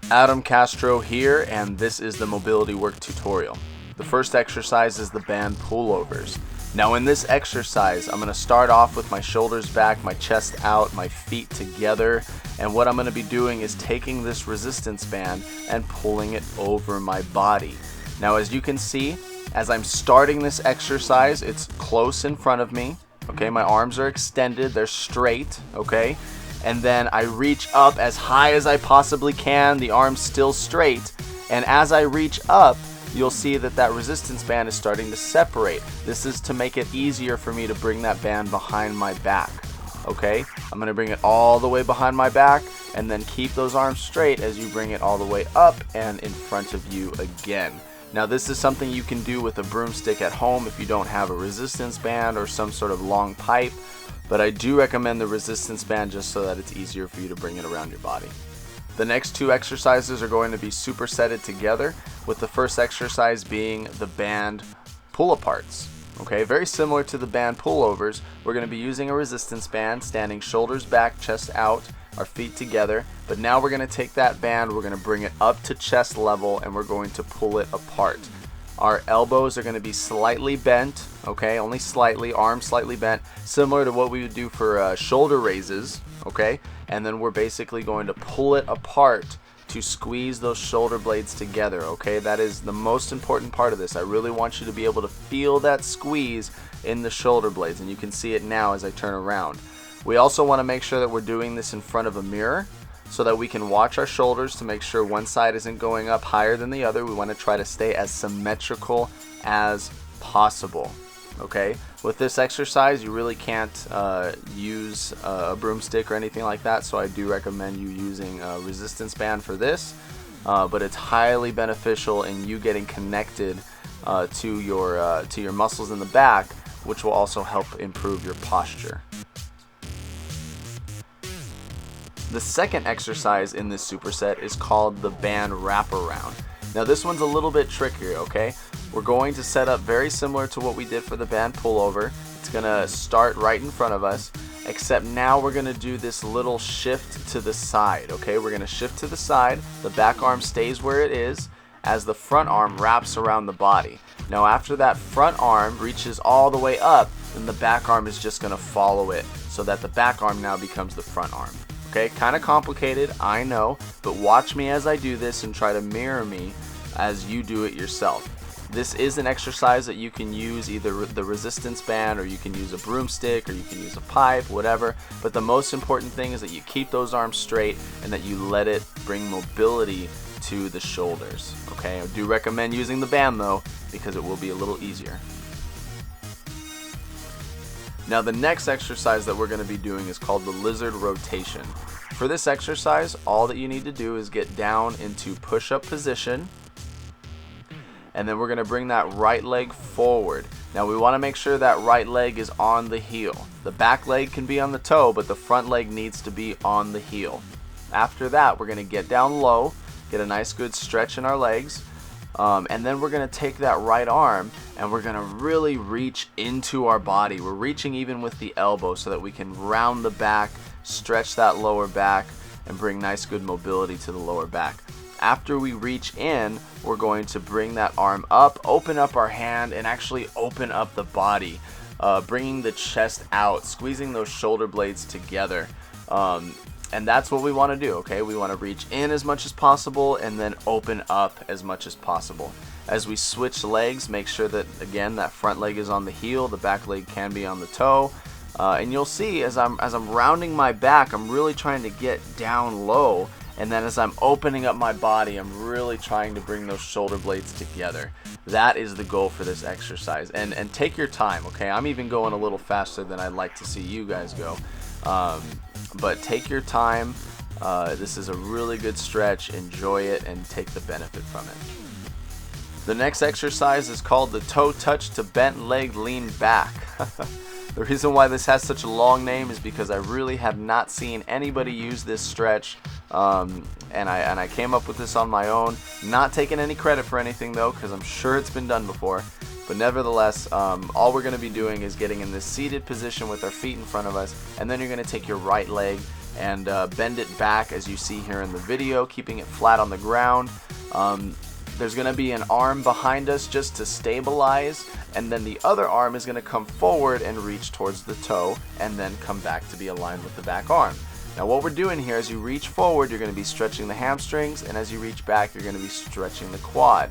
Castro here, and this is the mobility work tutorial. The first exercise is the band pullovers. Now in this exercise, I'm going to start off with my shoulders back, my chest out, my feet together, and what I'm going to be doing is taking this resistance band and pulling it over my body. Now as you can see, as I'm starting this exercise, it's close in front of me, okay? My arms are extended, they're straight, okay? And then I reach up as high as I possibly can, the arms still straight, and as I reach up, you'll see that that resistance band is starting to separate. This is to make it easier for me to bring that band behind my back, okay? I'm gonna bring it all the way behind my back and then keep those arms straight as you bring it all the way up and in front of you again. Now this is something you can do with a broomstick at home if you don't have a resistance band or some sort of long pipe, but I do recommend the resistance band just so that it's easier for you to bring it around your body. The next two exercises are going to be supersetted together, with the first exercise being the band Pullaparts. Okay, very similar to the band pullovers, we're going to be using a resistance band, standing shoulders back, chest out, our feet together, but now we're going to take that band, we're going to bring it up to chest level, and we're going to pull it apart. Our elbows are going to be slightly bent, okay, only slightly, arms slightly bent, similar to what we would do for shoulder raises, okay, and then we're basically going to pull it apart to squeeze those shoulder blades together, okay? That is the most important part of this. I really want you to be able to feel that squeeze in the shoulder blades, and you can see it now as I turn around. We also want to make sure that we're doing this in front of a mirror so that we can watch our shoulders to make sure one side isn't going up higher than the other. We want to try to stay as symmetrical as possible, okay? With this exercise, you really can't use a broomstick or anything like that, so I do recommend you using a resistance band for this, but it's highly beneficial in you getting connected to your muscles in the back, which will also help improve your posture. The second exercise in this superset is called the band wraparound. Now this one's a little bit trickier, okay? We're going to set up very similar to what we did for the band pullover. It's gonna start right in front of us, except now we're gonna do this little shift to the side, okay? We're gonna shift to the side, the back arm stays where it is, as the front arm wraps around the body. Now after that front arm reaches all the way up, then the back arm is just gonna follow it, so that the back arm now becomes the front arm. Okay, kind of complicated, I know, but watch me as I do this and try to mirror me as you do it yourself. This is an exercise that you can use either the resistance band, or you can use a broomstick, or you can use a pipe, whatever, but the most important thing is that you keep those arms straight and that you let it bring mobility to the shoulders. Okay, I do recommend using the band though, because it will be a little easier. Now the next exercise that we're going to be doing is called the lizard rotation. For this exercise, all that you need to do is get down into push-up position, and then we're going to bring that right leg forward. Now we want to make sure that right leg is on the heel. The back leg can be on the toe, but the front leg needs to be on the heel. After that, we're going to get down low, get a nice good stretch in our legs, and then we're going to take that right arm and we're going to really reach into our body. We're reaching even with the elbow so that we can round the back, stretch that lower back, and bring nice good mobility to the lower back. After we reach in, we're going to bring that arm up, open up our hand, and actually open up the body, bringing the chest out, squeezing those shoulder blades together. And that's what we want to do, okay? We want to reach in as much as possible and then open up as much as possible. As we switch legs, make sure that, again, that front leg is on the heel, the back leg can be on the toe. And you'll see as I'm rounding my back, I'm really trying to get down low. And then as I'm opening up my body, I'm really trying to bring those shoulder blades together. That is the goal for this exercise. And take your time, okay? I'm even going a little faster than I'd like to see you guys go. But take your time. This is a really good stretch. Enjoy it and take the benefit from it. The next exercise is called the toe touch to bent leg lean back. The reason why this has such a long name is because I really have not seen anybody use this stretch, and I came up with this on my own. Not taking any credit for anything though, because I'm sure it's been done before. But nevertheless, all we're going to be doing is getting in this seated position with our feet in front of us, and then you're going to take your right leg and bend it back as you see here in the video, keeping it flat on the ground. There's going to be an arm behind us just to stabilize, and then the other arm is going to come forward and reach towards the toe and then come back to be aligned with the back arm. Now what we're doing here, as you reach forward, you're going to be stretching the hamstrings, and as you reach back, you're going to be stretching the quad.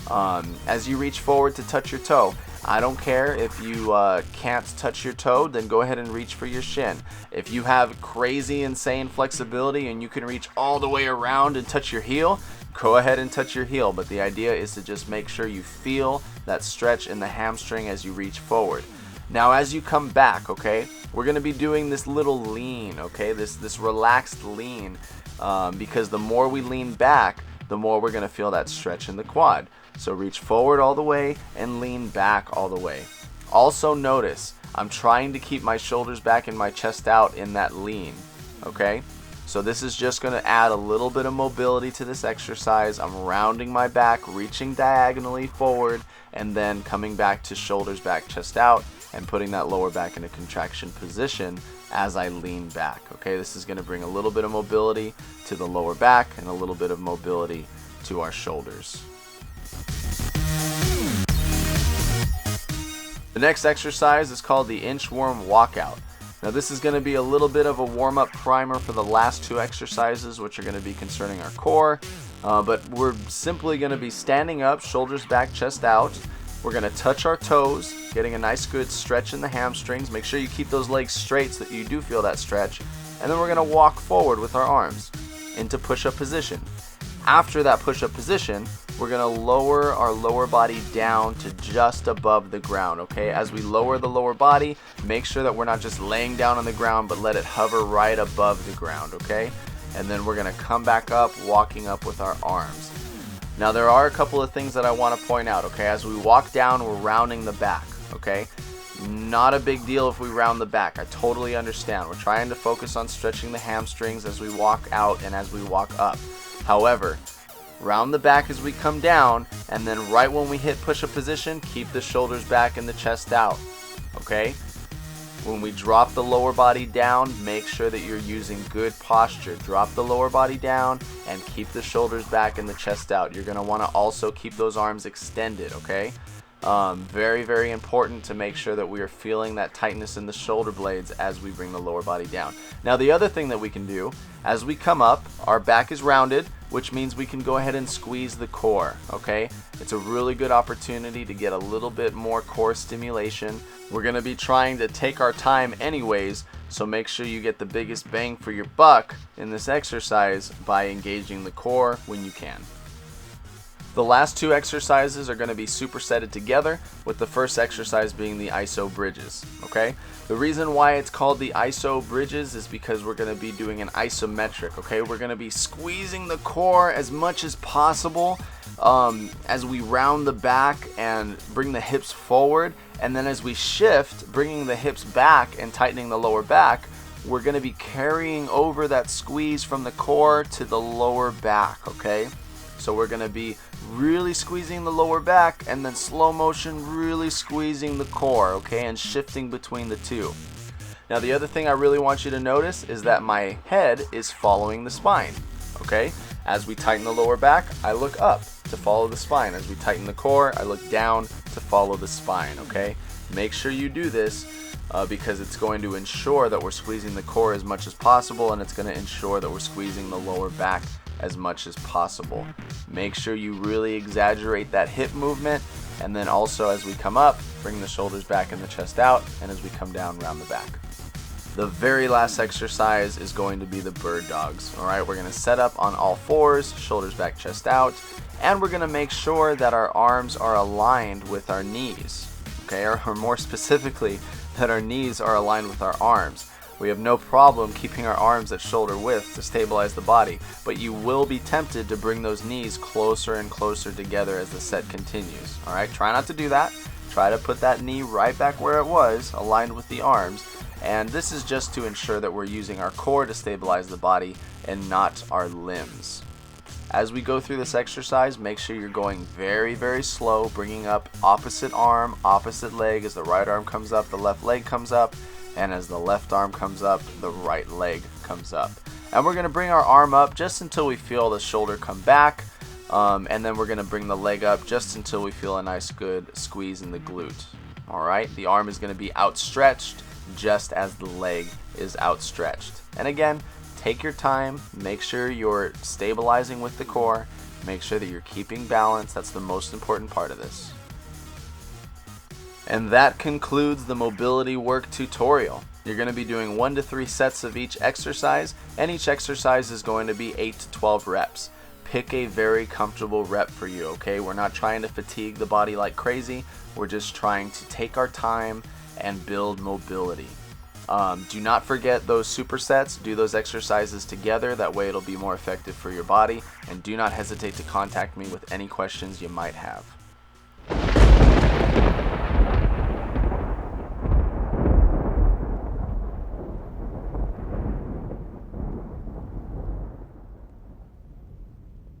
As you reach forward to touch your toe, I don't care if you can't touch your toe, then go ahead and reach for your shin. If you have crazy, insane flexibility and you can reach all the way around and touch your heel, go ahead and touch your heel. But the idea is to just make sure you feel that stretch in the hamstring as you reach forward. Now as you come back, okay, we're going to be doing this little lean, okay, this relaxed lean, because the more we lean back, the more we're going to feel that stretch in the quad. So reach forward all the way and lean back all the way. Also notice, I'm trying to keep my shoulders back and my chest out in that lean, okay? So this is just going to add a little bit of mobility to this exercise. I'm rounding my back, reaching diagonally forward, and then coming back to shoulders back, chest out, and putting that lower back in a contraction position as I lean back. Okay, this is going to bring a little bit of mobility to the lower back and a little bit of mobility to our shoulders. The next exercise is called the inchworm walkout. Now this is going to be a little bit of a warm-up primer for the last two exercises, which are going to be concerning our core, but we're simply going to be standing up, shoulders back, chest out. We're going to touch our toes, getting a nice good stretch in the hamstrings. Make sure you keep those legs straight so that you do feel that stretch. And then we're going to walk forward with our arms into push-up position. After that push-up position, we're going to lower our lower body down to just above the ground, okay? As we lower the lower body, make sure that we're not just laying down on the ground, but let it hover right above the ground, okay? And then we're going to come back up, walking up with our arms. Now there are a couple of things that I want to point out, okay? As we walk down, we're rounding the back, okay? Not a big deal if we round the back. I totally understand. We're trying to focus on stretching the hamstrings as we walk out and as we walk up. However, round the back as we come down, and then right when we hit push-up position, keep the shoulders back and the chest out, okay? When we drop the lower body down, make sure that you're using good posture. Drop the lower body down and keep the shoulders back and the chest out. You're going to want to also keep those arms extended, okay? Very, very important to make sure that we are feeling that tightness in the shoulder blades as we bring the lower body down. Now the other thing that we can do, as we come up, our back is rounded, which means we can go ahead and squeeze the core, okay? It's a really good opportunity to get a little bit more core stimulation. We're going to be trying to take our time anyways, so make sure you get the biggest bang for your buck in this exercise by engaging the core when you can. The last two exercises are going to be supersetted together, with the first exercise being the iso bridges, okay? The reason why it's called the iso bridges is because we're going to be doing an isometric, okay? We're going to be squeezing the core as much as possible as we round the back and bring the hips forward, and then as we shift, bringing the hips back and tightening the lower back, we're going to be carrying over that squeeze from the core to the lower back, okay? So we're going to be really squeezing the lower back and then slow motion really squeezing the core, okay, and shifting between the two. Now the other thing I really want you to notice is that my head is following the spine, okay? As we tighten the lower back, I look up to follow the spine. As we tighten the core, I look down to follow the spine, okay? Make sure you do this because it's going to ensure that we're squeezing the core as much as possible, and it's going to ensure that we're squeezing the lower back as much as possible. Make sure you really exaggerate that hip movement, and then also as we come up, bring the shoulders back and the chest out, and as we come down, round the back. The very last exercise is going to be the bird dogs. All right, we're going to set up on all fours, shoulders back, chest out, and we're going to make sure that our arms are aligned with our knees, okay, or more specifically, that our knees are aligned with our arms. We have no problem keeping our arms at shoulder width to stabilize the body, but you will be tempted to bring those knees closer and closer together as the set continues. All right, try not to do that. Try to put that knee right back where it was, aligned with the arms, and this is just to ensure that we're using our core to stabilize the body and not our limbs. As we go through this exercise, make sure you're going very, very slow, bringing up opposite arm, opposite leg. As the right arm comes up, the left leg comes up. And as the left arm comes up, the right leg comes up. And we're going to bring our arm up just until we feel the shoulder come back. And then we're going to bring the leg up just until we feel a nice good squeeze in the glute. Alright, the arm is going to be outstretched just as the leg is outstretched. And again, take your time, make sure you're stabilizing with the core, make sure that you're keeping balance. That's the most important part of this. And that concludes the mobility work tutorial. You're going to be doing 1 to 3 sets of each exercise, and each exercise is going to be 8 to 12 reps. Pick a very comfortable rep for you, okay? We're not trying to fatigue the body like crazy. We're just trying to take our time and build mobility. Do not forget those supersets. Do those exercises together. That way it'll be more effective for your body. And do not hesitate to contact me with any questions you might have.